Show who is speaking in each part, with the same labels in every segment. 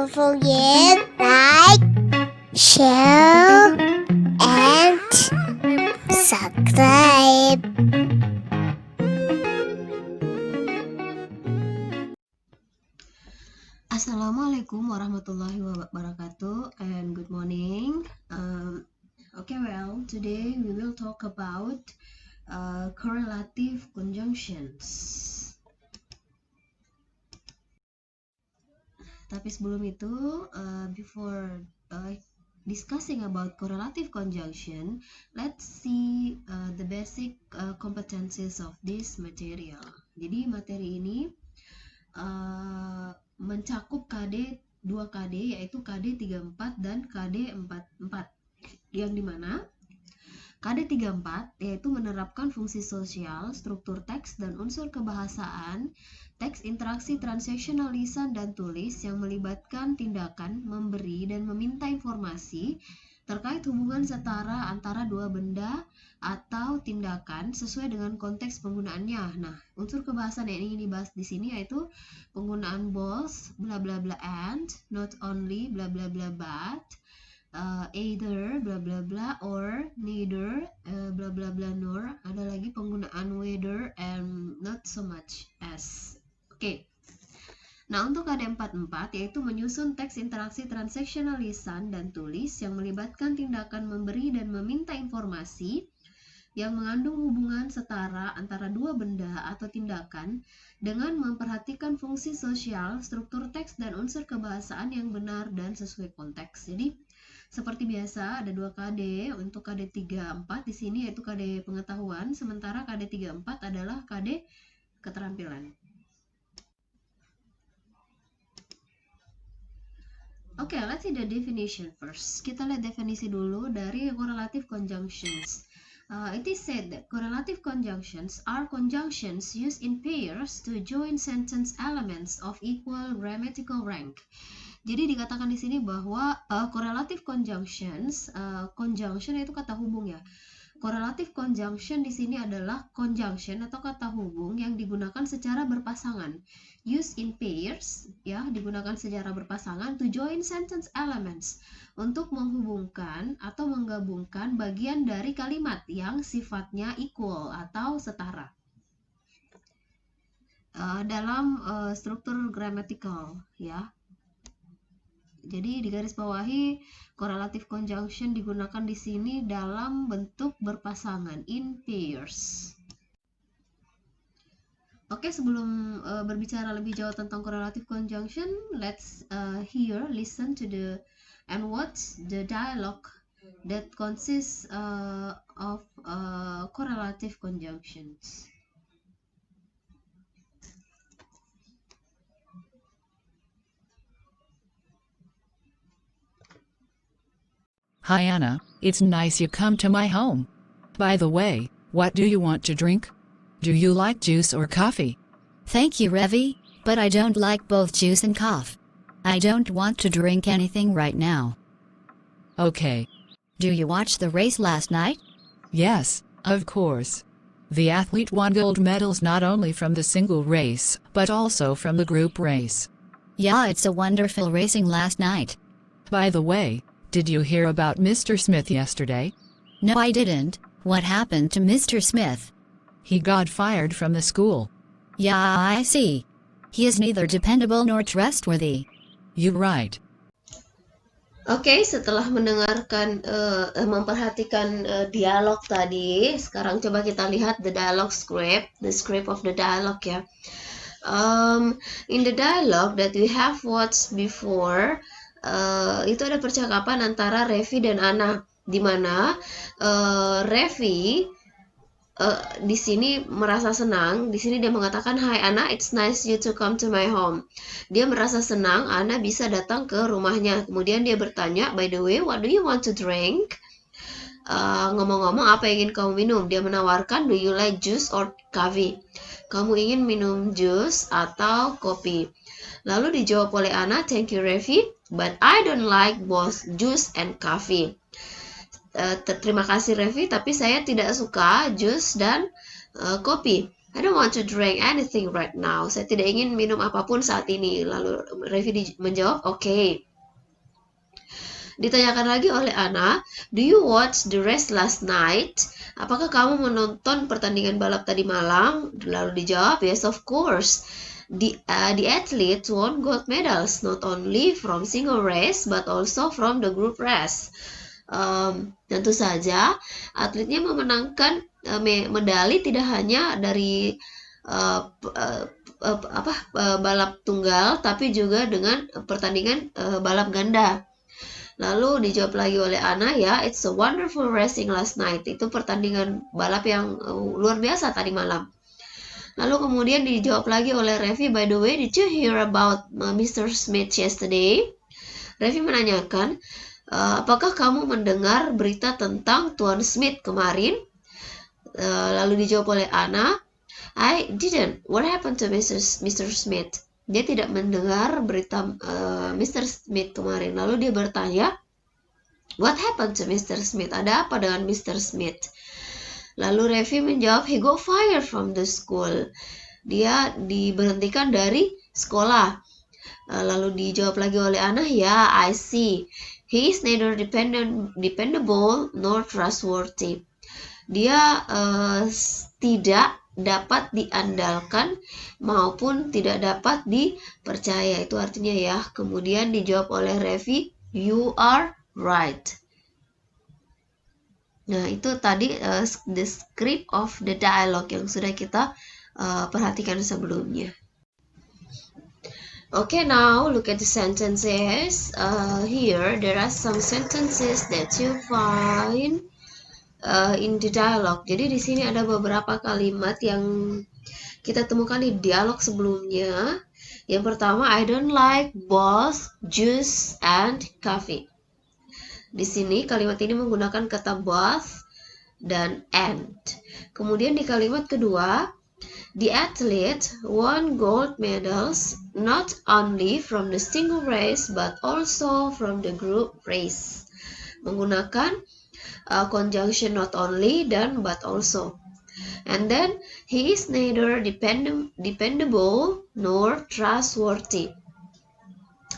Speaker 1: Don't forget like, share, and subscribe.
Speaker 2: Assalamualaikum warahmatullahi wabarakatuh and good morning. Today we will talk about correlative conjunctions. Tapi sebelum itu, before discussing about correlative conjunction, let's see the basic competencies of this material. Jadi materi ini mencakup KD 2KD, yaitu KD 34 dan KD 44, yang dimana KD 34 yaitu menerapkan fungsi sosial, struktur teks dan unsur kebahasaan, teks interaksi transaksional lisan dan tulis yang melibatkan tindakan memberi dan meminta informasi terkait hubungan setara antara dua benda atau tindakan sesuai dengan konteks penggunaannya. Nah, unsur kebahasaan yang ingin dibahas di sini yaitu penggunaan both, bla bla bla, and, not only, bla bla bla, but, either, bla bla bla, or, neither, bla bla bla, nor. Ada lagi penggunaan whether and not so much as. Oke. Nah, untuk KD 44 yaitu menyusun teks interaksi transaksional lisan dan tulis yang melibatkan tindakan memberi dan meminta informasi yang mengandung hubungan setara antara dua benda atau tindakan dengan memperhatikan fungsi sosial, struktur teks dan unsur kebahasaan yang benar dan sesuai konteks. Jadi seperti biasa ada 2 KD. Untuk KD 34 di sini yaitu KD pengetahuan, sementara KD 34 adalah KD keterampilan. Oke, let's see the definition first. Kita lihat definisi dulu dari correlative conjunctions. It is said that correlative conjunctions are conjunctions used in pairs to join sentence elements of equal grammatical rank. Jadi dikatakan di sini bahwa correlative conjunctions, conjunction itu kata hubung ya. Correlative conjunction di sini adalah conjunction atau kata hubung yang digunakan secara berpasangan. Used in pairs, ya, digunakan secara berpasangan to join sentence elements, untuk menghubungkan atau menggabungkan bagian dari kalimat yang sifatnya equal atau setara. Dalam struktur grammatical, ya. Jadi digarisbawahi correlative conjunction digunakan di sini dalam bentuk berpasangan, in pairs. Oke, sebelum berbicara lebih jauh tentang correlative conjunction, let's listen to and watch the dialogue that consists of correlative conjunctions.
Speaker 3: Hi Anna, it's nice you come to my home. By the way, what do you want to drink? Do you like juice or coffee?
Speaker 4: Thank you, Revi, but I don't like both juice and coffee. I don't want to drink anything right now.
Speaker 3: Okay.
Speaker 4: Do you watch the race last night?
Speaker 3: Yes, of course. The athlete won gold medals not only from the single race, but also from the group race.
Speaker 4: Yeah, it's a wonderful racing last night.
Speaker 3: By the way, did you hear about Mr. Smith yesterday?
Speaker 4: No, I didn't. What happened to Mr. Smith?
Speaker 3: He got fired from the school.
Speaker 4: Yeah, I see. He is neither dependable nor trustworthy.
Speaker 3: You're right.
Speaker 2: Oke, setelah mendengarkan, memperhatikan dialog tadi, sekarang coba kita lihat the dialogue script, the script of the dialogue ya. In the dialogue that we have watched before, itu ada percakapan antara Revi dan Anna, di mana Revi di sini merasa senang. Di sini dia mengatakan, "Hi Anna, it's nice you to come to my home." Dia merasa senang Anna bisa datang ke rumahnya. Kemudian dia bertanya, "By the way, what do you want to drink?" Ngomong-ngomong, apa yang ingin kamu minum? Dia menawarkan, "Do you like juice or coffee?" Kamu ingin minum jus atau kopi? Lalu dijawab oleh Anna, "Thank you Revi, but I don't like both juice and coffee." Terima kasih Revi, tapi saya tidak suka jus dan kopi. I don't want to drink anything right now. Saya tidak ingin minum apapun saat ini. Lalu Revi menjawab, okay. Ditanyakan lagi oleh Anna, do you watch the race last night? Apakah kamu menonton pertandingan balap tadi malam? Lalu dijawab, yes of course. The athletes won gold medals not only from single race but also from the group race. Tentu saja atletnya memenangkan medali tidak hanya dari balap tunggal tapi juga dengan pertandingan balap ganda. Lalu dijawab lagi oleh Anna, ya, it's a wonderful racing last night. Itu pertandingan balap yang luar biasa tadi malam. Lalu kemudian dijawab lagi oleh Revi, by the way, did you hear about Mr. Smith yesterday? Revi menanyakan, apakah kamu mendengar berita tentang Tuan Smith kemarin? Lalu dijawab oleh Anna, I didn't. What happened to Mr. Smith? Dia tidak mendengar berita Mr. Smith kemarin. Lalu dia bertanya, what happened to Mr. Smith? Ada apa dengan Mr. Smith? Lalu Revi menjawab, he got fired from the school. Dia diberhentikan dari sekolah. Lalu dijawab lagi oleh Anna, yeah, I see. He is neither dependable nor trustworthy. Dia tidak dapat diandalkan maupun tidak dapat dipercaya. Itu artinya ya. Kemudian dijawab oleh Revi, you are right. Nah, itu tadi the script of the dialogue yang sudah kita perhatikan sebelumnya. Okay, now look at the sentences. Here, there are some sentences that you find in the dialogue. Jadi di sini ada beberapa kalimat yang kita temukan di dialog sebelumnya. Yang pertama, I don't like both juice and coffee. Di sini kalimat ini menggunakan kata both dan and. Kemudian di kalimat kedua, the athlete won gold medals not only from the single race but also from the group race. Menggunakan conjunction not only dan but also. And then he is neither dependable nor trustworthy.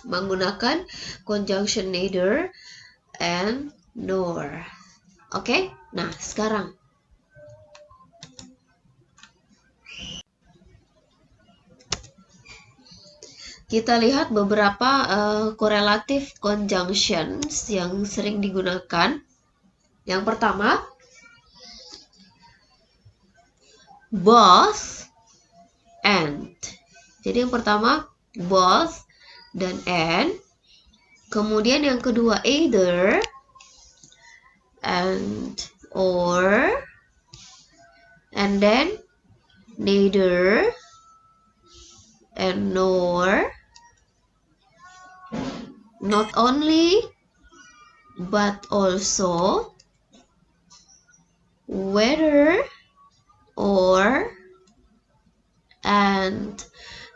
Speaker 2: Menggunakan conjunction neither and nor. Oke, nah sekarang kita lihat beberapa correlative conjunctions yang sering digunakan. Yang pertama, both and. Jadi yang pertama both dan and. Kemudian yang kedua either and or, and then neither and nor, not only but also, whether or, and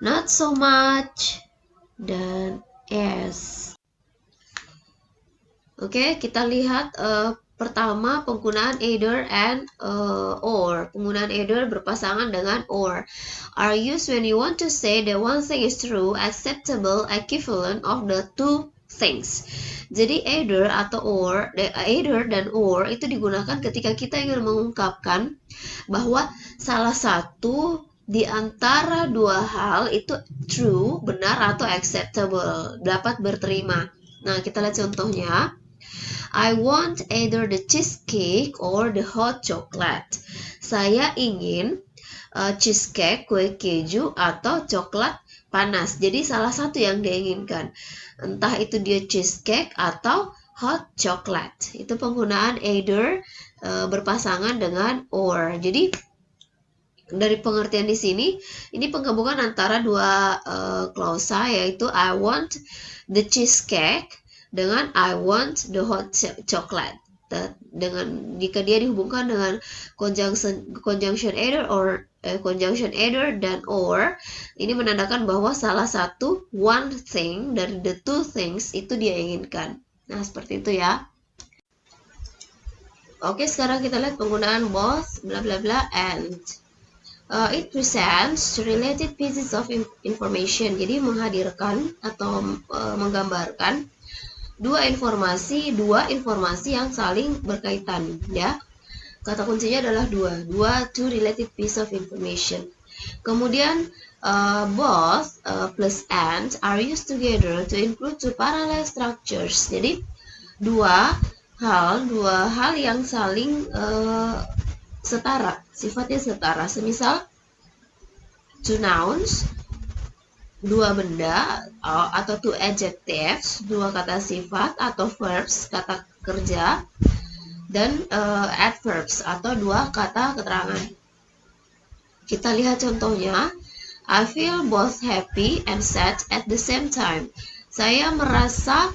Speaker 2: not so much, dan as. Oke, kita lihat pertama penggunaan either and or. Penggunaan either berpasangan dengan or. Are used when you want to say that one thing is true, acceptable, equivalent of the two things. Jadi either atau or, either dan or itu digunakan ketika kita ingin mengungkapkan bahwa salah satu di antara dua hal itu true, benar atau acceptable, dapat berterima. Nah, kita lihat contohnya. I want either the cheesecake or the hot chocolate. Saya ingin cheesecake, kue keju, atau coklat panas. Jadi salah satu yang dia inginkan. Entah itu dia cheesecake atau hot chocolate. Itu penggunaan either berpasangan dengan or. Jadi dari pengertian di sini, ini penggabungan antara dua klausa, yaitu I want the cheesecake dengan I want the hot chocolate. Dengan jika dia dihubungkan dengan conjunction either or conjunction either dan or, ini menandakan bahwa salah satu one thing dari the two things itu dia inginkan. Nah, seperti itu ya. Oke, sekarang kita lihat penggunaan both bla bla bla and. It presents related pieces of information. Jadi menghadirkan atau menggambarkan dua informasi yang saling berkaitan, ya. Kata kuncinya adalah two related piece of information. Kemudian both plus and are used together to include two parallel structures. Jadi dua hal yang saling setara, sifatnya setara. Semisal two nouns, dua benda, atau two adjectives, dua kata sifat, atau verbs, kata kerja, dan adverbs atau dua kata keterangan. Kita lihat contohnya. I feel both happy and sad at the same time. Saya merasa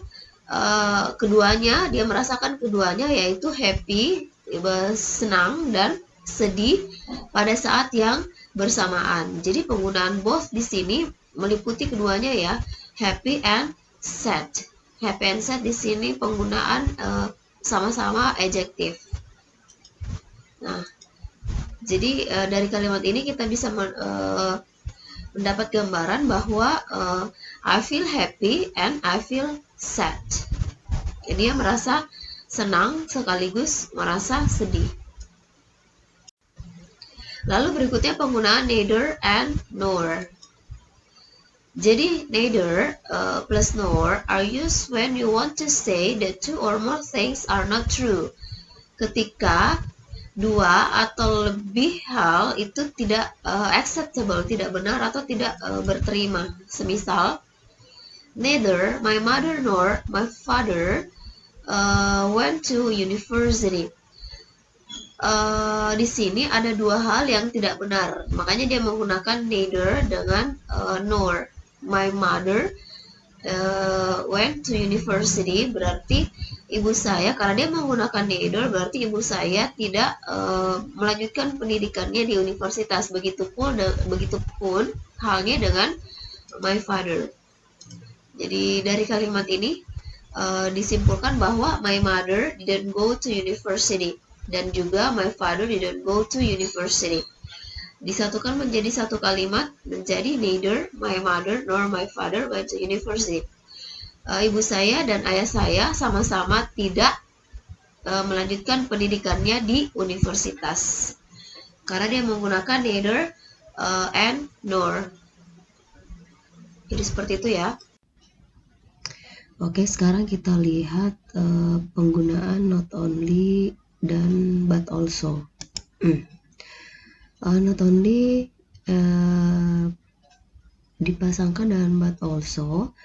Speaker 2: dia merasakan keduanya, yaitu happy, senang, dan sedih pada saat yang bersamaan. Jadi penggunaan both di sini meliputi keduanya, ya, happy and sad. Happy and sad di sini penggunaan sama-sama adjektif. Nah, jadi dari kalimat ini kita bisa mendapat gambaran bahwa I feel happy and I feel sad. Jadi dia merasa senang sekaligus merasa sedih. Lalu berikutnya penggunaan neither and nor. Jadi neither plus nor are used when you want to say that two or more things are not true. Ketika dua atau lebih hal itu tidak acceptable, tidak benar atau tidak berterima. Semisal, neither my mother nor my father went to university. Di sini ada dua hal yang tidak benar, makanya dia menggunakan neither dengan nor. My mother went to university, berarti ibu saya, karena dia menggunakan neither, berarti ibu saya tidak melanjutkan pendidikannya di universitas. Begitupun halnya dengan my father. Jadi dari kalimat ini disimpulkan bahwa my mother didn't go to university dan juga my father didn't go to university. Disatukan menjadi satu kalimat, menjadi neither my mother nor my father went to university. Ibu saya dan ayah saya sama-sama tidak melanjutkan pendidikannya di universitas, karena dia menggunakan neither and nor. Jadi seperti itu, ya. Oke, sekarang kita lihat penggunaan not only dan but also. Not only dipasangkan dengan but also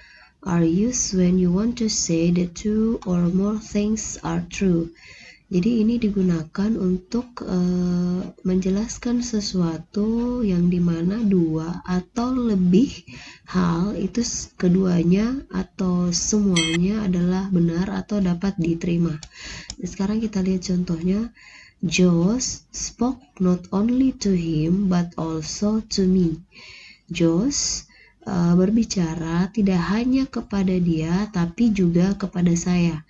Speaker 2: are used when you want to say that two or more things are true. Jadi ini digunakan untuk menjelaskan sesuatu yang dimana dua atau lebih hal itu keduanya atau semuanya adalah benar atau dapat diterima. Nah, sekarang kita lihat contohnya. Josh spoke not only to him but also to me. Josh berbicara tidak hanya kepada dia tapi juga kepada saya.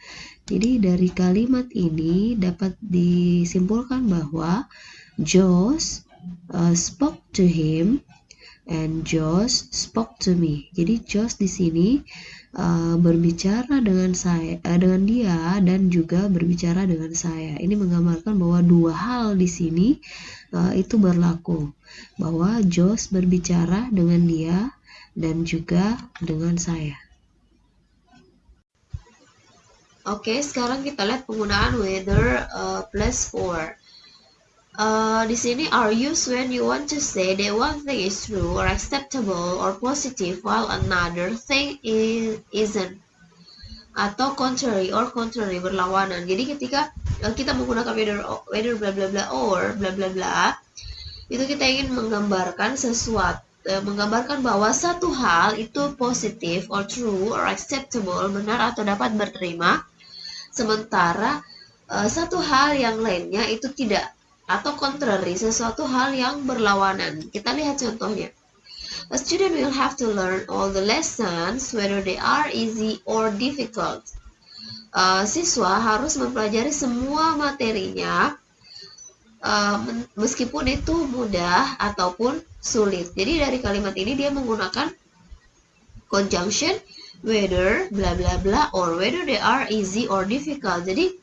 Speaker 2: Jadi dari kalimat ini dapat disimpulkan bahwa Josh spoke to him and Josh spoke to me. Jadi Josh di sini berbicara dengan dia dan juga berbicara dengan saya. Ini menggambarkan bahwa dua hal di sini itu berlaku, bahwa Josh berbicara dengan dia dan juga dengan saya. Oke, sekarang kita lihat penggunaan whether plus for. Di sini are used when you want to say that one thing is true or acceptable or positive while another thing isn't, atau contrary berlawanan. Jadi ketika kita menggunakan whether bla bla bla or bla bla bla, itu kita ingin menggambarkan sesuatu, menggambarkan bahwa satu hal itu positif or true or acceptable, benar atau dapat berterima, sementara satu hal yang lainnya itu tidak, atau contrary, sesuatu hal yang berlawanan. Kita lihat contohnya. A student will have to learn all the lessons whether they are easy or difficult. Siswa harus mempelajari semua materinya meskipun itu mudah ataupun sulit. Jadi dari kalimat ini dia menggunakan conjunction whether bla bla bla or whether they are easy or difficult. Jadi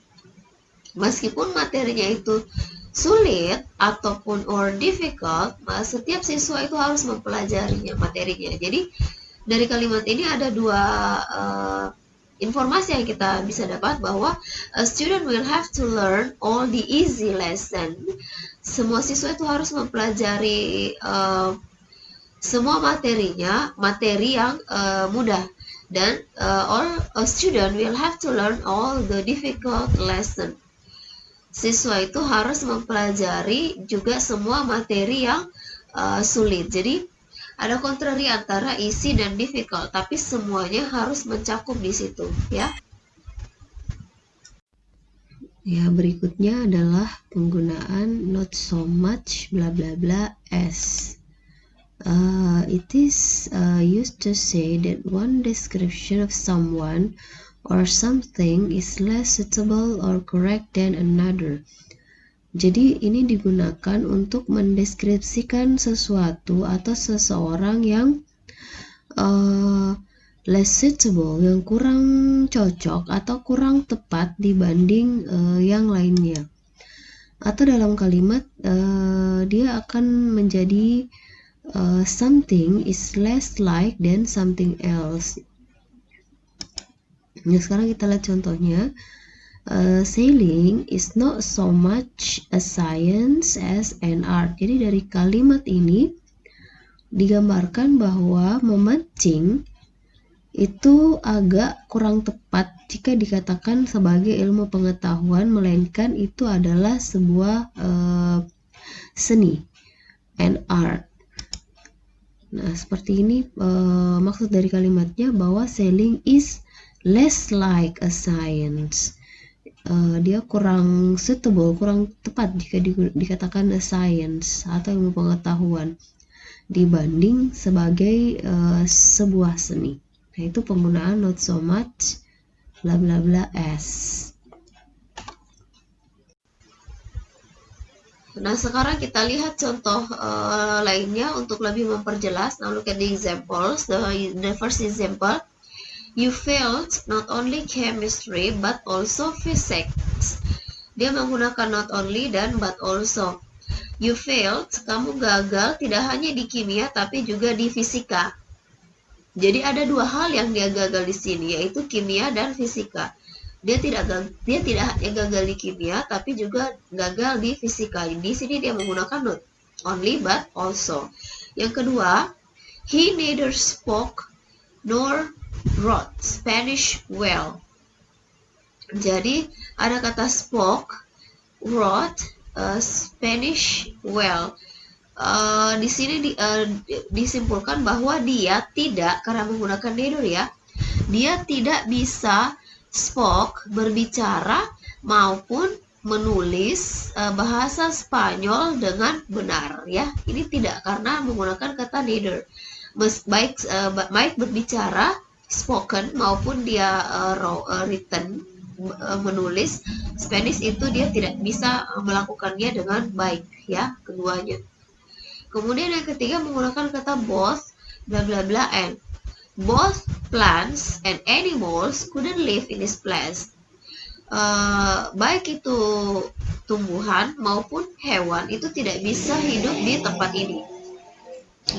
Speaker 2: meskipun materinya itu sulit ataupun or difficult, setiap siswa itu harus mempelajarinya materinya. Jadi dari kalimat ini ada dua informasi yang kita bisa dapat, bahwa a student will have to learn all the easy lesson. Semua siswa itu harus mempelajari semua materinya, materi yang mudah, dan a student will have to learn all the difficult lesson. Siswa itu harus mempelajari juga semua materi yang sulit. Jadi ada contrary antara easy dan difficult, tapi semuanya harus mencakup di situ, ya. Ya, berikutnya adalah penggunaan not so much bla bla bla as. It is used to say that one description of someone or something is less suitable or correct than another. Jadi ini digunakan untuk mendeskripsikan sesuatu atau seseorang yang less suitable, yang kurang cocok atau kurang tepat dibanding yang lainnya. Atau dalam kalimat dia akan menjadi something is less like than something else. Nah, sekarang kita lihat contohnya. Sailing is not so much a science as an art. Jadi dari kalimat ini digambarkan bahwa memancing itu agak kurang tepat jika dikatakan sebagai ilmu pengetahuan, melainkan itu adalah sebuah seni, an art. Nah, seperti ini maksud dari kalimatnya, bahwa sailing is less like a science. Dia kurang suitable, kurang tepat jika dikatakan a science atau ilmu pengetahuan dibanding sebagai sebuah seni. Nah, itu penggunaan not so much bla bla bla as. Nah, sekarang kita lihat contoh lainnya untuk lebih memperjelas. Now look at the examples. The first example, you failed not only chemistry but also physics. Dia menggunakan not only dan but also. You failed, kamu gagal tidak hanya di kimia tapi juga di fisika. Jadi ada dua hal yang dia gagal di sini, yaitu kimia dan fisika. Dia tidak hanya gagal di kimia tapi juga gagal di fisika. Di sini dia menggunakan not only but also. Yang kedua, he neither spoke nor wrote Spanish well. Jadi ada kata spoke, wrote, Spanish well. Di sini disimpulkan bahwa dia tidak, karena menggunakan neither ya, dia tidak bisa spoke, berbicara maupun menulis bahasa Spanyol dengan benar ya. Ini tidak, karena menggunakan kata neither. Baik berbicara spoken maupun dia written, menulis Spanish, itu dia tidak bisa melakukannya dengan baik ya, keduanya. Kemudian yang ketiga menggunakan kata both bla bla bla and. Both plants and animals couldn't live in this place. Baik itu tumbuhan maupun hewan itu tidak bisa hidup di tempat ini.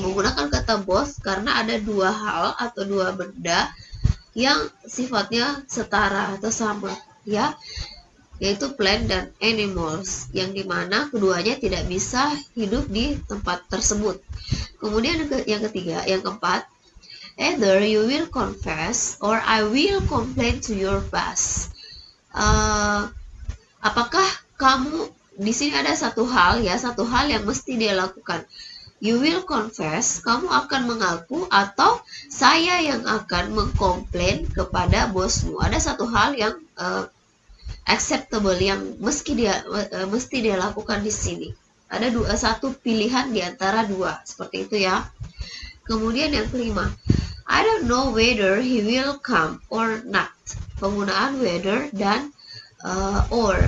Speaker 2: Menggunakan kata both karena ada dua hal atau dua benda yang sifatnya setara atau sama ya, yaitu plant dan animals, yang dimana keduanya tidak bisa hidup di tempat tersebut. Kemudian yang ketiga, yang keempat, either you will confess or I will complain to your boss. Apakah kamu, di sini ada satu hal yang mesti dia lakukan. You will confess, kamu akan mengaku, atau saya yang akan mengkomplain kepada bosmu. Ada satu hal yang acceptable yang mesti dia lakukan di sini. Ada satu pilihan di antara dua, seperti itu ya. Kemudian yang kelima, I don't know whether he will come or not. Penggunaan whether dan or.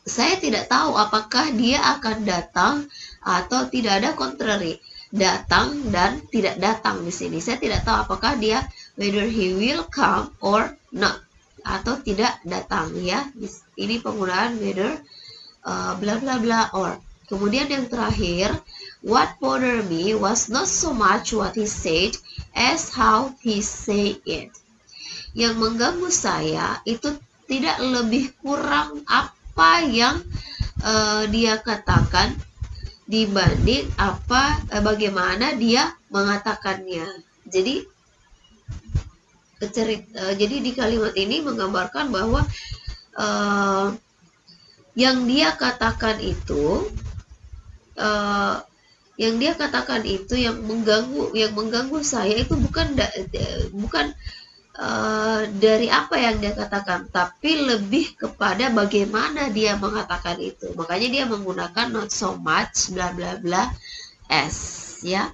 Speaker 2: Saya tidak tahu apakah dia akan datang atau tidak, ada contrary, datang dan tidak datang di sini. Saya tidak tahu apakah dia whether he will come or not, atau tidak datang ya. Ini penggunaan whether bla bla bla or. Kemudian yang terakhir, what bothered me was not so much what he said as how he said it. Yang mengganggu saya itu tidak lebih kurang apa yang dia katakan dibanding bagaimana dia mengatakannya. Jadi jadi di kalimat ini menggambarkan bahwa yang dia katakan itu yang mengganggu saya itu bukan dari apa yang dia katakan, tapi lebih kepada bagaimana dia mengatakan itu. Makanya dia menggunakan not so much bla bla bla as ya.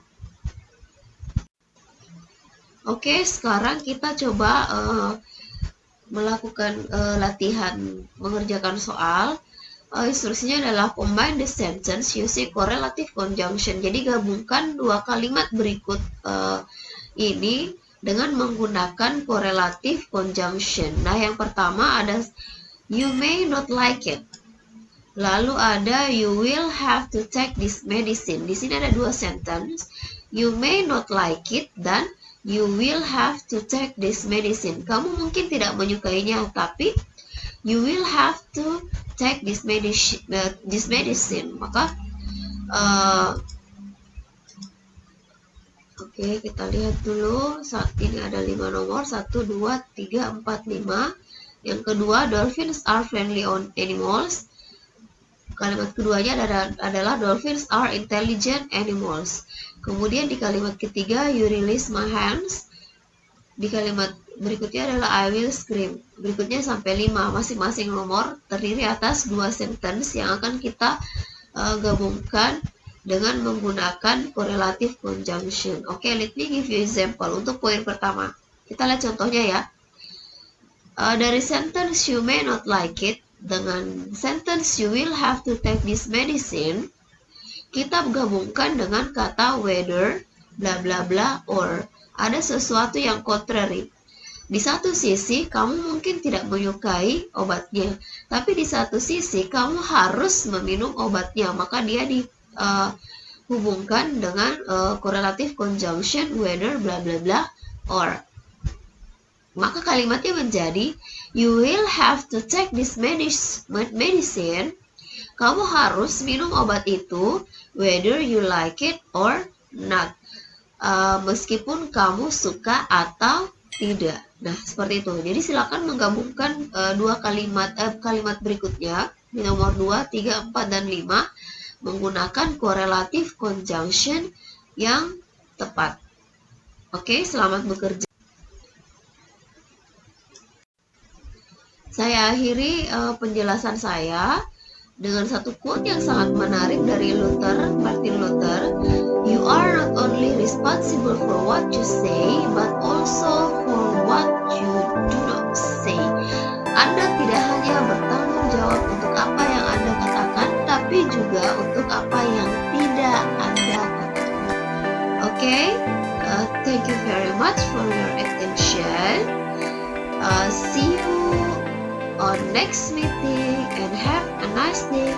Speaker 2: Oke, sekarang kita coba melakukan latihan mengerjakan soal. Instruksinya adalah combine the sentence using correlative conjunction. Jadi gabungkan dua kalimat berikut ini dengan menggunakan correlative conjunction. Nah, yang pertama ada you may not like it. Lalu ada you will have to take this medicine. Di sini ada dua sentence. You may not like it dan you will have to take this medicine. Kamu mungkin tidak menyukainya, tapi you will have to take this medicine. Maka Oke, kita lihat dulu. Saat ini ada 5 nomor, 1, 2, 3, 4, 5. Yang kedua, dolphins are friendly animals. Kalimat keduanya adalah dolphins are intelligent animals. Kemudian di kalimat ketiga, you release my hands. Di kalimat berikutnya adalah I will scream. Berikutnya sampai 5. Masing-masing nomor terdiri atas 2 sentence yang akan kita gabungkan dengan menggunakan correlative conjunction. Oke, let me give you example. Untuk poin pertama, kita lihat contohnya ya. Dari sentence you may not like it dengan sentence you will have to take this medicine, kita gabungkan dengan kata whether bla bla bla or. Ada sesuatu yang contrary. Di satu sisi kamu mungkin tidak menyukai obatnya, tapi di satu sisi kamu harus meminum obatnya, maka dia hubungkan dengan correlative conjunction whether bla bla bla or. Maka kalimatnya menjadi you will have to take this medicine. Kamu harus minum obat itu whether you like it or not. Meskipun kamu suka atau tidak. Nah, seperti itu. Jadi silakan menggabungkan dua kalimat berikutnya di nomor 2, 3, 4 dan 5 menggunakan correlative conjunction yang tepat. Oke, selamat bekerja. Saya akhiri penjelasan saya dengan satu quote yang sangat menarik dari Martin Luther. You are not only responsible for what you say, but also for what you do not say. Anda tidak hanya bertanggung jawab untuk apa yang Anda katakan, tapi juga untuk apa yang tidak Anda katakan. Okay? Thank you very much for your attention. See you on next meeting and have a nice day.